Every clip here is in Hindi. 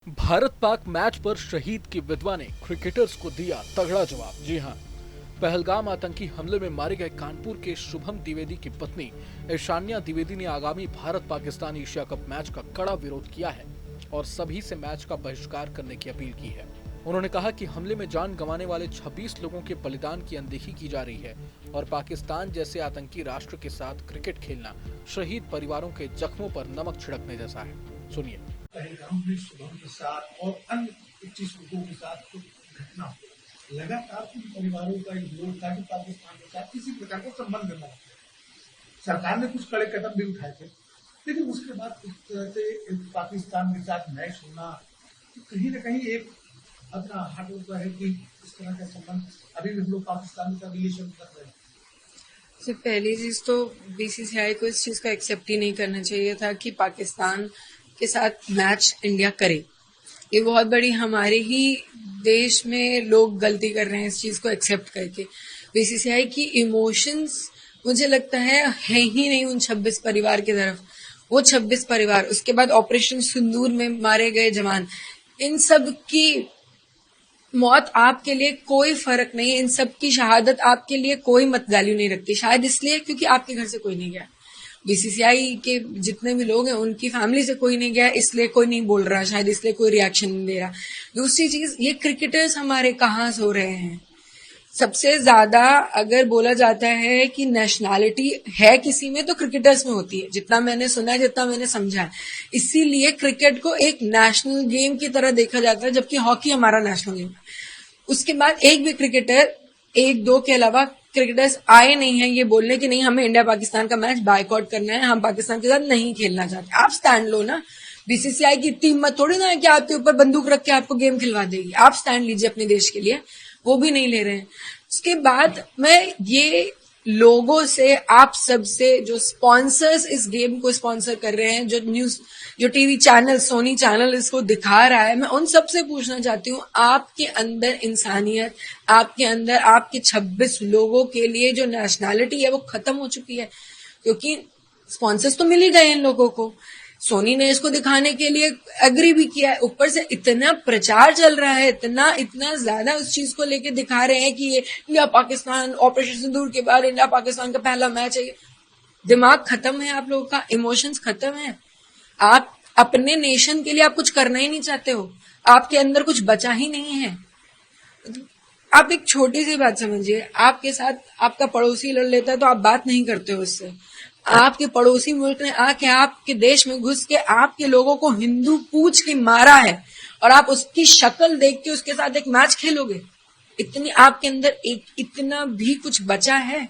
भारत पाक मैच पर शहीद की विधवा ने क्रिकेटर्स को दिया तगड़ा जवाब। जी हां, पहलगाम आतंकी हमले में मारे गए कानपुर के शुभम द्विवेदी की पत्नी ईशान्या द्विवेदी ने आगामी Bharat Pakistan Asia cup match का कड़ा विरोध किया है और सभी से मैच का बहिष्कार करने की अपील की है। उन्होंने कहा कि हमले में जान गंवाने वाले 26 लोगों के बलिदान की अनदेखी की जा रही है और पाकिस्तान जैसे आतंकी राष्ट्र के साथ क्रिकेट खेलना शहीद परिवारों के जख्मों पर नमक छिड़कने जैसा है। सुनिए। पहलगाम में शुभम के साथ और अन्य 25 लोगों के साथ कुछ घटना हुई। लगातार कुछ परिवारों का एक विरोध था कि पाकिस्तान के साथ किसी प्रकार का संबंध न रखे। सरकार ने कुछ कड़े कदम भी उठाए थे, लेकिन उसके बाद इस तरह से पाकिस्तान के साथ मैच होना कहीं न कहीं एक अपना हाथ होता है कि इस तरह का संबंध अभी भी हम लोग पाकिस्तान के साथ रिलेशन कर रहे हैं। सबसे पहली चीज तो बीसीसीआई को इस चीज का एक्सेप्ट ही नहीं करना चाहिए था कि पाकिस्तान के साथ मैच इंडिया करे। ये बहुत बड़ी हमारे ही देश में लोग गलती कर रहे हैं इस चीज को एक्सेप्ट करके। बीसीसीआई की इमोशंस मुझे लगता है ही नहीं उन 26 परिवार की तरफ। वो 26 परिवार, उसके बाद ऑपरेशन सिंदूर में मारे गए जवान, इन सब की मौत आपके लिए कोई फर्क नहीं है। इन सब की शहादत आपके लिए कोई मत वैल्यू नहीं रखती। शायद इसलिए क्योंकि आपके घर से कोई नहीं गया। बीसीसीआई के जितने भी लोग हैं उनकी फैमिली से कोई नहीं गया, इसलिए कोई नहीं बोल रहा, शायद इसलिए कोई रिएक्शन नहीं दे रहा। दूसरी चीज, ये क्रिकेटर्स हमारे कहाँ सो रहे हैं। सबसे ज्यादा अगर बोला जाता है कि नेशनैलिटी है किसी में तो क्रिकेटर्स में होती है, जितना मैंने सुना है, जितना मैंने समझा है। इसीलिए क्रिकेट को एक नेशनल गेम की तरह देखा जाता है, जबकि हॉकी हमारा नेशनल गेम है। उसके बाद एक भी क्रिकेटर, एक दो के अलावा क्रिकेटर्स आए नहीं है ये बोलने कि नहीं हमें इंडिया पाकिस्तान का मैच बायकॉट करना है, हम पाकिस्तान के साथ नहीं खेलना चाहते। आप स्टैंड लो ना। बीसीसीआई की टीम मत थोड़ी ना है कि आपके ऊपर बंदूक रख के आपको गेम खिलवा देगी। आप स्टैंड लीजिए अपने देश के लिए, वो भी नहीं ले रहे हैं। उसके बाद मैं ये लोगों से, आप सबसे, जो स्पॉन्सर्स इस गेम को स्पॉन्सर कर रहे हैं, जो टीवी चैनल, सोनी चैनल इसको दिखा रहा है, मैं उन सबसे पूछना चाहती हूँ, आपके अंदर इंसानियत, आपके अंदर आपके 26 लोगों के लिए जो नेशनैलिटी है वो खत्म हो चुकी है। क्योंकि स्पॉन्सर्स तो मिल ही गए इन लोगों को। सोनी ने इसको दिखाने के लिए एग्री भी किया है। ऊपर से इतना प्रचार चल रहा है, इतना ज्यादा उस चीज को लेके दिखा रहे हैं कि ये इंडिया पाकिस्तान ऑपरेशन सिंदूर के बाद इंडिया पाकिस्तान का पहला मैच है। दिमाग खत्म है आप लोगों का, इमोशंस खत्म है। आप अपने नेशन के लिए आप कुछ करना ही नहीं चाहते हो, आपके अंदर कुछ बचा ही नहीं है। आप एक छोटी सी बात समझिए, आपके साथ आपका पड़ोसी लड़ लेता है तो आप बात नहीं करते हो उससे। आपके पड़ोसी मुल्क ने आके आपके देश में घुस के आपके लोगों को हिंदू पूछ के मारा है और आप उसकी शक्ल देख के उसके साथ एक मैच खेलोगे? इतनी आपके अंदर इतना भी कुछ बचा है?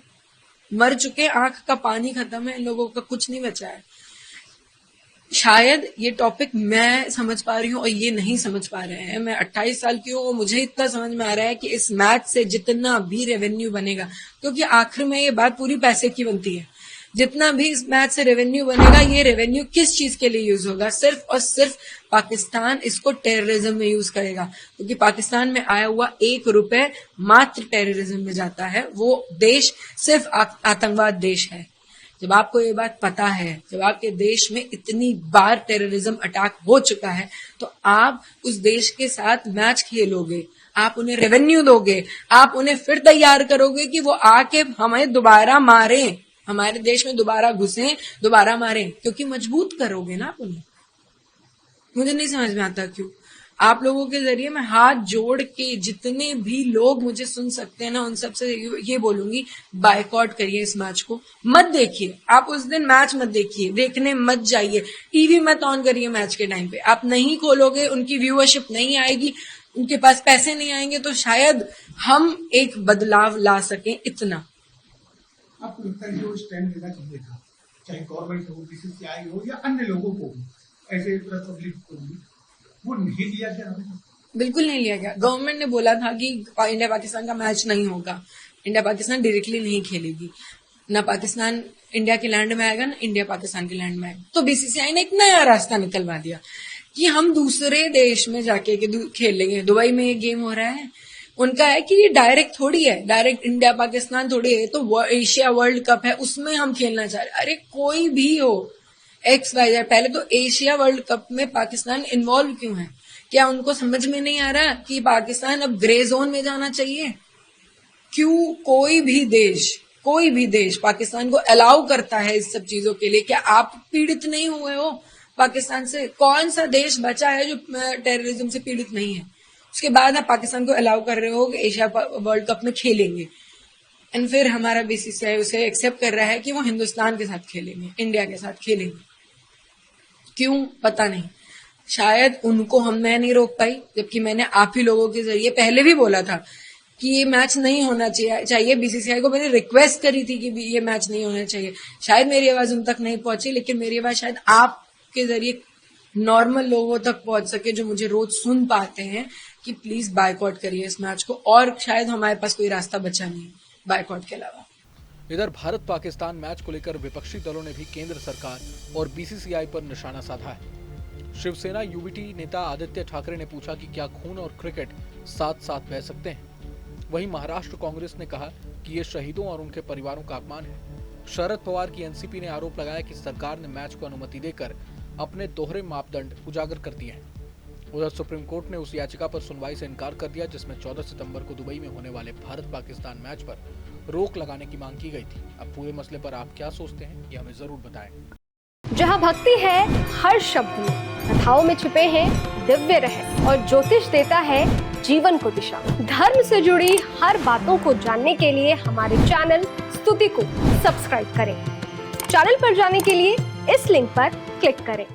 मर चुके, आंख का पानी खत्म है, इन लोगों का कुछ नहीं बचा है। शायद ये टॉपिक मैं समझ पा रही हूँ और ये नहीं समझ पा रहे हैं। मैं 28 साल की हूँ और मुझे इतना समझ में आ रहा है कि इस मैच से जितना भी रेवेन्यू बनेगा, क्योंकि आखिर में ये बात पूरी पैसे की बनती है, जितना भी इस मैच से रेवेन्यू बनेगा, ये रेवेन्यू किस चीज के लिए यूज होगा? सिर्फ और सिर्फ पाकिस्तान इसको टेररिज्म में यूज करेगा, क्योंकि पाकिस्तान में आया हुआ 1 रुपए मात्र टेररिज्म में जाता है। वो देश सिर्फ आतंकवाद देश है। जब आपको ये बात पता है, जब आपके देश में इतनी बार टेररिज्म अटैक हो चुका है, तो आप उस देश के साथ मैच खेलोगे, आप उन्हें रेवेन्यू दोगे, आप उन्हें फिर तैयार करोगे कि वो आके हमें दोबारा मारें, हमारे देश में दोबारा घुसें, दोबारा मारें, क्योंकि मजबूत करोगे ना आप उन्हें। मुझे नहीं समझ में आता क्यों। आप लोगों के जरिए मैं हाथ जोड़ के जितने भी लोग मुझे सुन सकते हैं ना, उन सबसे ये बोलूंगी, बायकॉट करिए इस मैच को, मत देखिए। आप उस दिन मैच मत देखिए, देखने मत जाइए, टीवी मत ऑन करिए मैच के टाइम पे। आप नहीं खोलोगे, उनकी व्यूअरशिप नहीं आएगी, उनके पास पैसे नहीं आएंगे, तो शायद हम एक बदलाव ला सकें। इतना आपको लगता है जो स्टैंड लेना चाहिए था, चाहे गवर्नमेंट हो, बीसीसीआई हो या अन्य लोगों को भी, ऐसे पब्लिक को भी, वो नहीं लिया गया? बिल्कुल नहीं लिया गया। गवर्नमेंट ने बोला था कि इंडिया पाकिस्तान का मैच नहीं होगा, इंडिया पाकिस्तान डायरेक्टली नहीं खेलेगी, ना पाकिस्तान इंडिया के लैंड में आएगा, ना इंडिया पाकिस्तान के लैंड में आएगा। तो बीसीसीआई ने एक नया रास्ता निकलवा दिया कि हम दूसरे देश में जाके खेल लेंगे। दुबई में ये गेम हो रहा है, उनका है कि ये डायरेक्ट थोड़ी है, डायरेक्ट इंडिया पाकिस्तान थोड़ी है, तो एशिया वर्ल्ड कप है, उसमें हम खेलना चाह रहे। अरे कोई भी हो, XYZ। पहले तो एशिया वर्ल्ड कप में पाकिस्तान इन्वॉल्व क्यों है? क्या उनको समझ में नहीं आ रहा कि पाकिस्तान अब ग्रे जोन में जाना चाहिए? क्यों कोई भी देश पाकिस्तान को अलाउ करता है इस सब चीजों के लिए? क्या आप पीड़ित नहीं हुए हो पाकिस्तान से? कौन सा देश बचा है जो टेररिज्म से पीड़ित नहीं है? उसके बाद आप पाकिस्तान को अलाउ कर रहे हो कि एशिया वर्ल्ड कप में खेलेंगे, एंड फिर हमारा बीसीसीआई उसे एक्सेप्ट कर रहा है कि वो हिंदुस्तान के साथ खेलेंगे, इंडिया के साथ खेलेंगे। क्यों? पता नहीं। शायद उनको मैं नहीं रोक पाई, जबकि मैंने आप ही लोगों के जरिए पहले भी बोला था कि ये मैच नहीं होना चाहिए। बीसीसीआई को मैंने रिक्वेस्ट करी थी कि ये मैच नहीं होना चाहिए। शायद मेरी आवाज उन तक नहीं पहुंची, लेकिन मेरी आवाज शायद आपके जरिए नॉर्मल लोगों तक पहुंच सके, जो मुझे रोज सुन पाते हैं कि प्लीज बायकॉट करिए इस मैच को। और शायद हमारे पास कोई रास्ता बचा नहीं बायकॉट के अलावा। इधर भारत पाकिस्तान मैच को लेकर विपक्षी दलों ने भी केंद्र सरकार और बीसीसीआई पर निशाना साधा है। शिवसेना यूबीटी नेता आदित्य ठाकरे ने पूछा कि क्या खून और क्रिकेट साथ साथ बह सकते हैं। वहीं महाराष्ट्र कांग्रेस ने कहा कि ये शहीदों और उनके परिवारों का अपमान है। शरद पवार की एनसीपी ने आरोप लगाया कि सरकार ने मैच को अनुमति देकर अपने दोहरे मापदंड उजागर कर दिए हैं। उधर सुप्रीम कोर्ट ने उस याचिका पर सुनवाई से इनकार कर दिया जिसमें 14 सितंबर को दुबई में होने वाले भारत पाकिस्तान मैच पर रोक लगाने की मांग की गई थी। अब पूरे मसले पर आप क्या सोचते हैं, ये हमें जरूर बताएं। जहां भक्ति है हर शब्द में, कथाओं में छिपे हैं दिव्य रहस्य और ज्योतिष देता है जीवन को दिशा। धर्म से जुड़ी हर बातों को जानने के लिए हमारे चैनल स्तुति को सब्सक्राइब करें। चैनल पर जाने के लिए इस लिंक पर क्लिक करें।